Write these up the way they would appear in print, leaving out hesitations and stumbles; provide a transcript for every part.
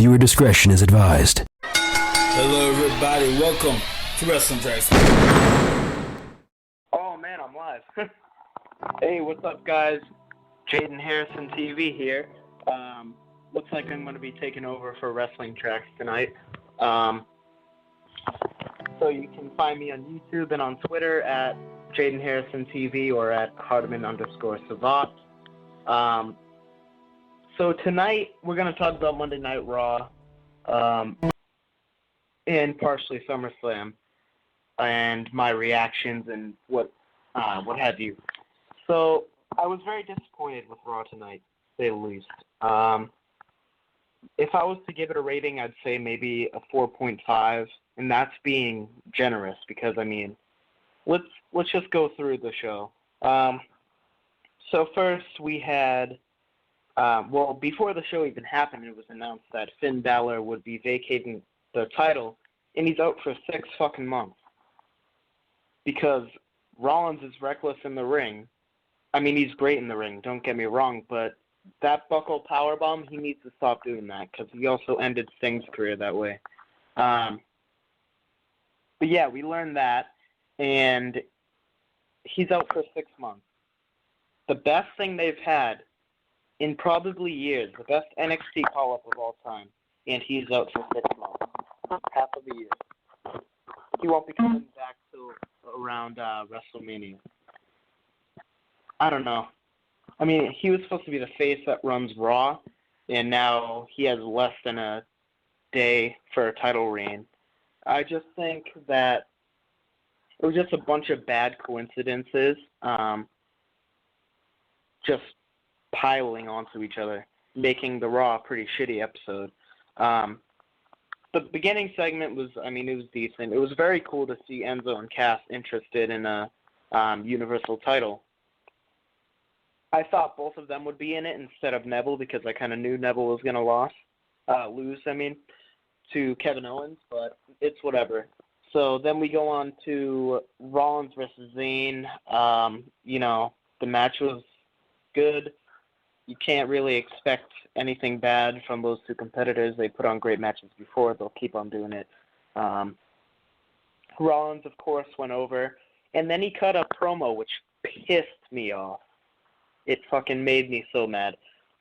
Viewer discretion is advised. Hello, everybody. Welcome to Wrestling Tracks. Oh, man, I'm live. Hey, what's up, guys? Jaden Harrison TV here. Looks like I'm going to be taking over for Wrestling Tracks tonight. So you can find me on YouTube and on Twitter at Jaden Harrison TV or at Hardiman_Savat. So tonight we're going to talk about Monday Night Raw and partially SummerSlam and my reactions and what have you. So I was very disappointed with Raw tonight, to say the least. If I was to give it a rating, I'd say maybe a 4.5, and that's being generous because, I mean, let's just go through the show. So first we had, before the show even happened, it was announced that Finn Balor would be vacating the title, and he's out for 6 fucking months because Rollins is reckless in the ring. I mean, he's great in the ring, don't get me wrong, but that buckle powerbomb, he needs to stop doing that because he also ended Sting's career that way. But yeah, we learned that, and he's out for 6 months. The best thing they've had in probably years, the best NXT call-up of all time, and he's out for 6 months, half of the year. He won't be coming back till around WrestleMania. I don't know. I mean, he was supposed to be the face that runs Raw, and now he has less than a day for a title reign. I just think that it was just a bunch of bad coincidences, just piling onto each other, making the Raw a pretty shitty episode. The beginning segment was, I mean, it was decent. It was very cool to see Enzo and Cass interested in a Universal title. I thought both of them would be in it instead of Neville because I kind of knew Neville was going to lose, to Kevin Owens, but it's whatever. So then we go on to Rollins versus Zayn. The match was good. You can't really expect anything bad from those two competitors. They put on great matches before. They'll keep on doing it. Rollins, of course, went over, and then he cut a promo, which pissed me off. It fucking made me so mad.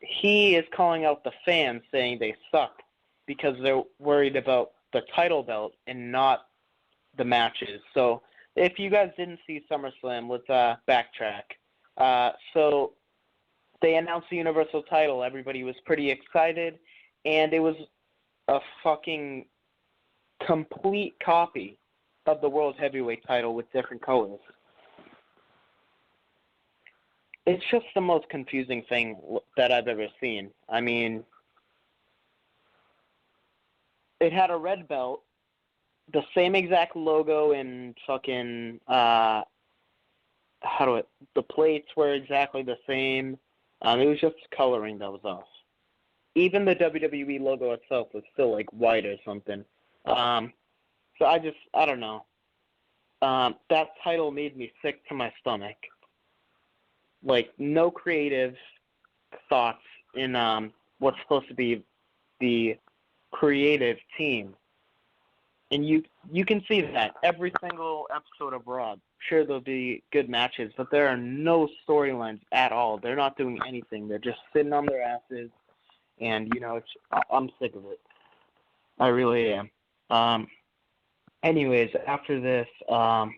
He is calling out the fans saying they suck because they're worried about the title belt and not the matches. So if you guys didn't see SummerSlam, let's backtrack. So they announced the Universal title. Everybody was pretty excited, and it was a fucking complete copy of the World Heavyweight title with different colors. It's just the most confusing thing that I've ever seen. I mean, it had a red belt, the same exact logo and fucking, the plates were exactly the same. It was just coloring that was off. Even the WWE logo itself was still like white or something. So I don't know. That title made me sick to my stomach. Like, no creative thoughts in what's supposed to be the creative team. And you can see that every single episode of Raw. Sure, there'll be good matches, but there are no storylines at all. They're not doing anything. They're just sitting on their asses, and, I'm sick of it. I really am. Anyways, after this, I'm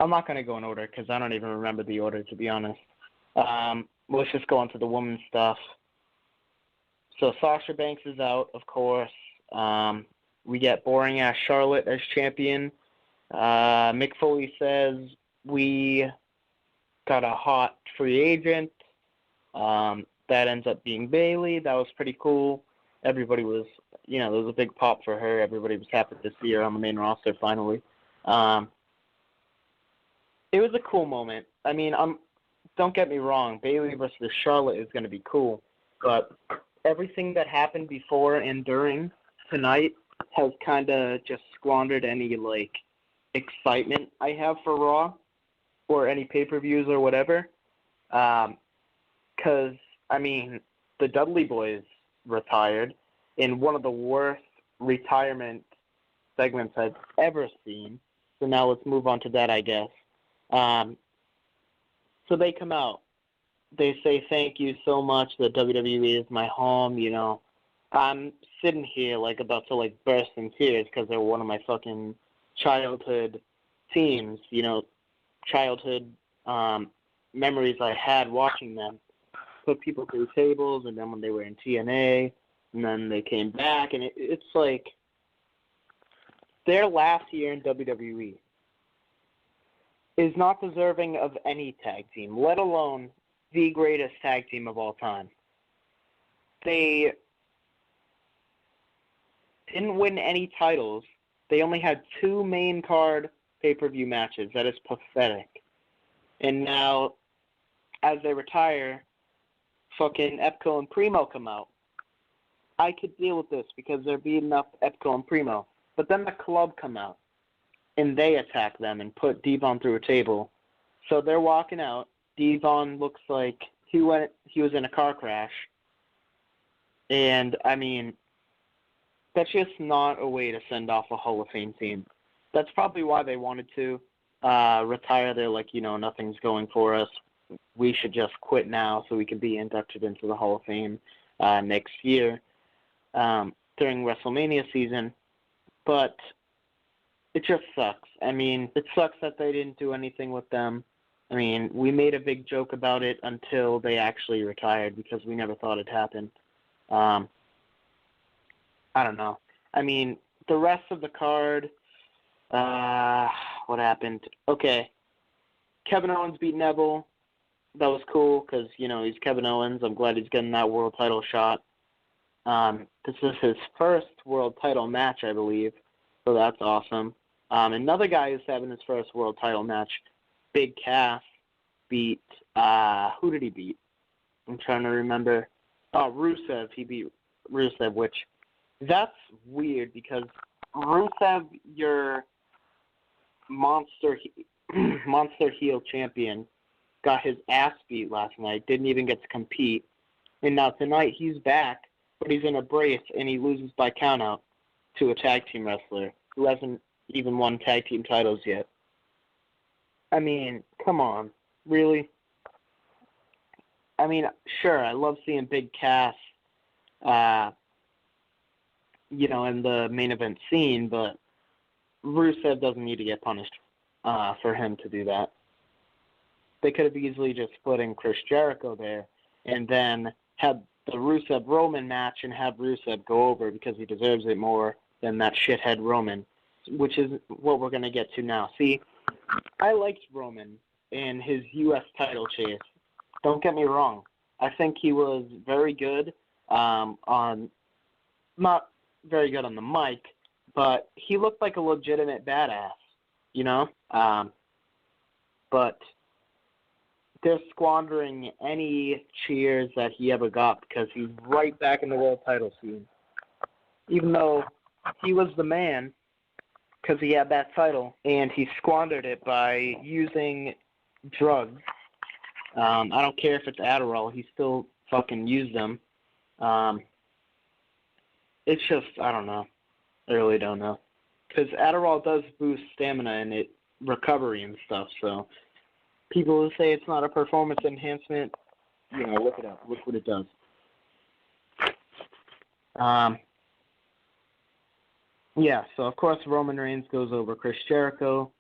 not going to go in order because I don't even remember the order, to be honest. Let's just go on to the women's stuff. So Sasha Banks is out, of course. We get boring-ass Charlotte as champion. Mick Foley says we got a hot free agent. That ends up being Bayley. That was pretty cool. Everybody was, there was a big pop for her. Everybody was happy to see her on the main roster finally. It was a cool moment. I mean, don't get me wrong, Bayley versus Charlotte is going to be cool, but everything that happened before and during tonight has kind of just squandered any, excitement I have for Raw or any pay-per-views or whatever. Because, the Dudley Boys retired, in one of the worst retirement segments I've ever seen. So now let's move on to that, I guess. So they come out. They say, thank you so much. The WWE is my home, you know. I'm sitting here, like, about to, like, burst in tears because they're one of my fucking childhood teams, you know, childhood memories I had watching them. Put people through tables, and then when they were in TNA, and then they came back, and it's like their last year in WWE is not deserving of any tag team, let alone the greatest tag team of all time. They didn't win any titles. They only had 2 main card pay-per-view matches. That is pathetic. And now, as they retire, fucking Epco and Primo come out. I could deal with this because they're beating up Epco and Primo. But then the Club come out, and they attack them and put Devon through a table. So they're walking out. Devon looks like he was in a car crash. And, I mean, that's just not a way to send off a Hall of Fame team. That's probably why they wanted to retire. They're like, you know, nothing's going for us. We should just quit now so we can be inducted into the Hall of Fame next year during WrestleMania season. But it just sucks. I mean, it sucks that they didn't do anything with them. I mean, we made a big joke about it until they actually retired because we never thought it'd happen. I don't know. I mean, the rest of the card, what happened? Okay. Kevin Owens beat Neville. That was cool because, you know, he's Kevin Owens. I'm glad he's getting that world title shot. This is his first world title match, I believe. So that's awesome. Another guy who's having his first world title match, Big Cass, beat, who did he beat? I'm trying to remember. Oh, Rusev. He beat Rusev, which that's weird because Rusev, your monster heel champion, got his ass beat last night, didn't even get to compete. And now tonight he's back, but he's in a brace and he loses by countout to a tag team wrestler who hasn't even won tag team titles yet. I mean, come on. Really? I mean, sure, I love seeing Big Cass, you know, in the main event scene, but Rusev doesn't need to get punished for him to do that. They could have easily just put in Chris Jericho there and then had the Rusev-Roman match and have Rusev go over because he deserves it more than that shithead Roman, which is what we're going to get to now. See, I liked Roman in his U.S. title chase. Don't get me wrong. I think he was very good not very good on the mic, but he looked like a legitimate badass, you know? But they're squandering any cheers that he ever got because he's right back in the world title scene. Even though he was the man because he had that title, and he squandered it by using drugs. I don't care if it's Adderall. He still fucking used them. It's just, I don't know. I really don't know. Because Adderall does boost stamina and recovery and stuff, so people who say it's not a performance enhancement, you know, look it up. Look what it does. Yeah, so of course Roman Reigns goes over Chris Jericho.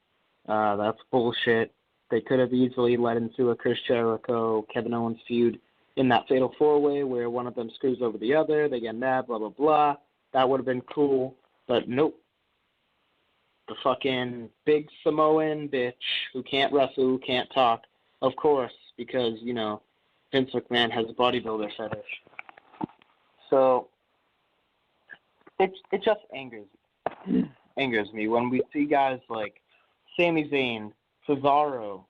That's bullshit. They could have easily led into a Chris Jericho, Kevin Owens feud in that Fatal 4-Way where one of them screws over the other, they get mad, blah, blah, blah. That would have been cool, but nope. The fucking big Samoan bitch who can't wrestle, who can't talk, of course, because, you know, Vince McMahon has a bodybuilder fetish. So it just angers me when we see guys like Sami Zayn, Cesaro,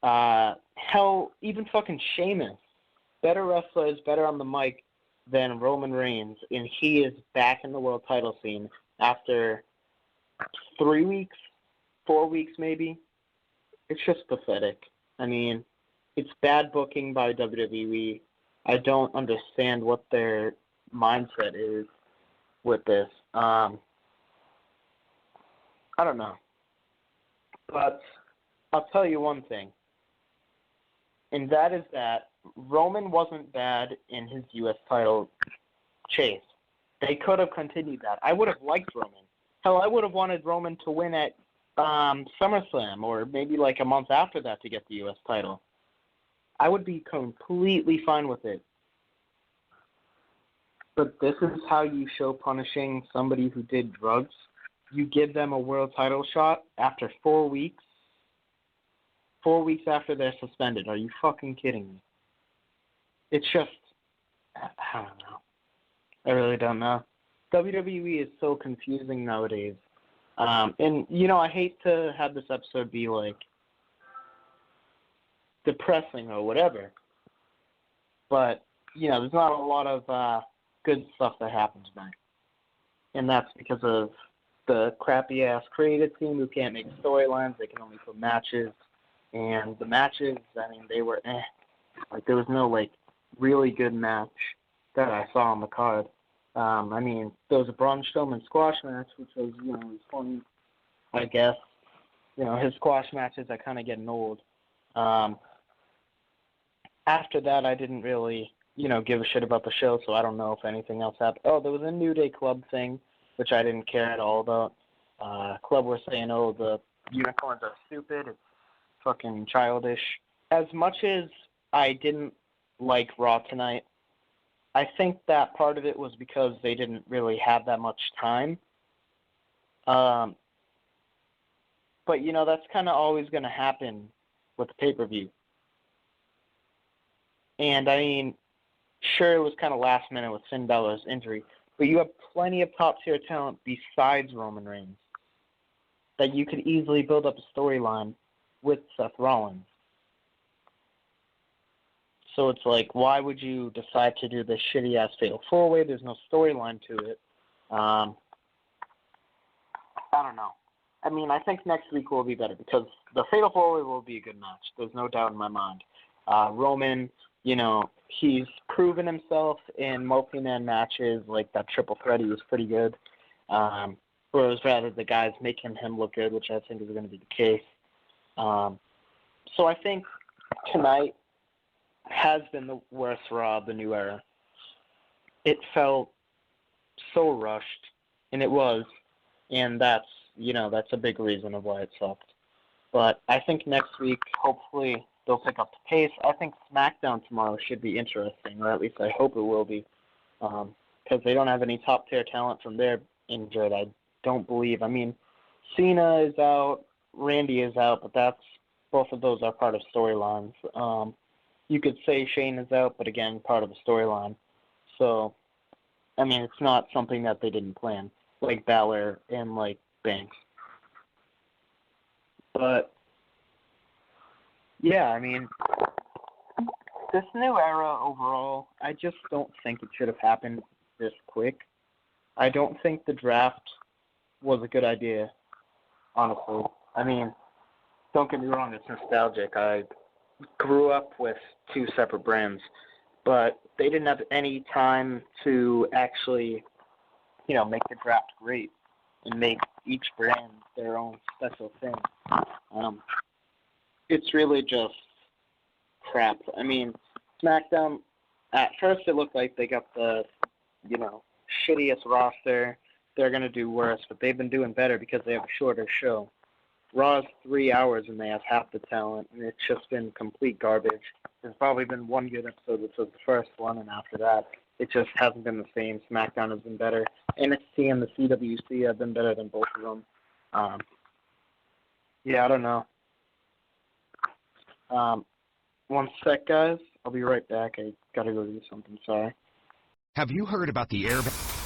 hell, even fucking Sheamus, better wrestlers, better on the mic than Roman Reigns, and he is back in the world title scene after 3 weeks, 4 weeks maybe. It's just pathetic. I mean, it's bad booking by WWE. I don't understand what their mindset is. with this. I don't know. But I'll tell you one thing, and that is that Roman wasn't bad in his U.S. title chase. They could have continued that. I would have liked Roman. Hell, I would have wanted Roman to win at Summerslam, or maybe like a month after that to get the U.S. title. I would be completely fine with it. But this is how you show punishing somebody who did drugs. You give them a world title shot after 4 weeks. 4 weeks after they're suspended. Are you fucking kidding me? It's just, I don't know. I really don't know. WWE is so confusing nowadays. And, I hate to have this episode be, like, depressing or whatever. But, there's not a lot of good stuff that happened tonight. And that's because of the crappy-ass creative team who can't make storylines. They can only put matches. And the matches, they were Like, there was no, really good match that I saw on the card. There was a Braun Strowman squash match, which was, was funny, I guess. His squash matches are kind of getting old. After that, I didn't really, give a shit about the show, so I don't know if anything else happened. Oh, there was a New Day Club thing, which I didn't care at all about. Club were saying, the unicorns are stupid. It's fucking childish. As much as I didn't like Raw tonight, I think that part of it was because they didn't really have that much time. But, that's kind of always going to happen with the pay-per-view. And, sure, it was kind of last minute with Finn Balor's injury, but you have plenty of top-tier talent besides Roman Reigns that you could easily build up a storyline with Seth Rollins. So it's like, why would you decide to do this shitty-ass Fatal 4-Way? There's no storyline to it. I don't know. I think next week will be better because the Fatal 4-Way will be a good match. There's no doubt in my mind. Roman, he's proven himself in multi-man matches, like that triple threat. He was pretty good. Whereas rather the guys making him look good, which I think is going to be the case. So I think tonight has been the worst Raw of the new era. It felt so rushed, and it was, and that's a big reason of why it sucked. But I think next week, hopefully, they'll pick up the pace. I think SmackDown tomorrow should be interesting, or at least I hope it will be, because they don't have any top-tier talent from there injured, I don't believe. Cena is out, Randy is out, but both of those are part of storylines. You could say Shane is out, but again, part of the storyline. So, it's not something that they didn't plan, like Balor and like Banks. But, yeah, this new era overall, I just don't think it should have happened this quick. I don't think the draft was a good idea, honestly. Don't get me wrong, it's nostalgic. I grew up with two separate brands, but they didn't have any time to actually, make the draft great and make each brand their own special thing. It's really just crap. SmackDown, at first it looked like they got the, shittiest roster. They're going to do worse, but they've been doing better because they have a shorter show. Raw's 3 hours and they have half the talent, and it's just been complete garbage. There's probably been one good episode, which was the first one, and after that, it just hasn't been the same. SmackDown has been better. NXT and the CWC have been better than both of them. Yeah, I don't know. One sec, guys. I'll be right back. I gotta go do something. Sorry. Have you heard about the airbag?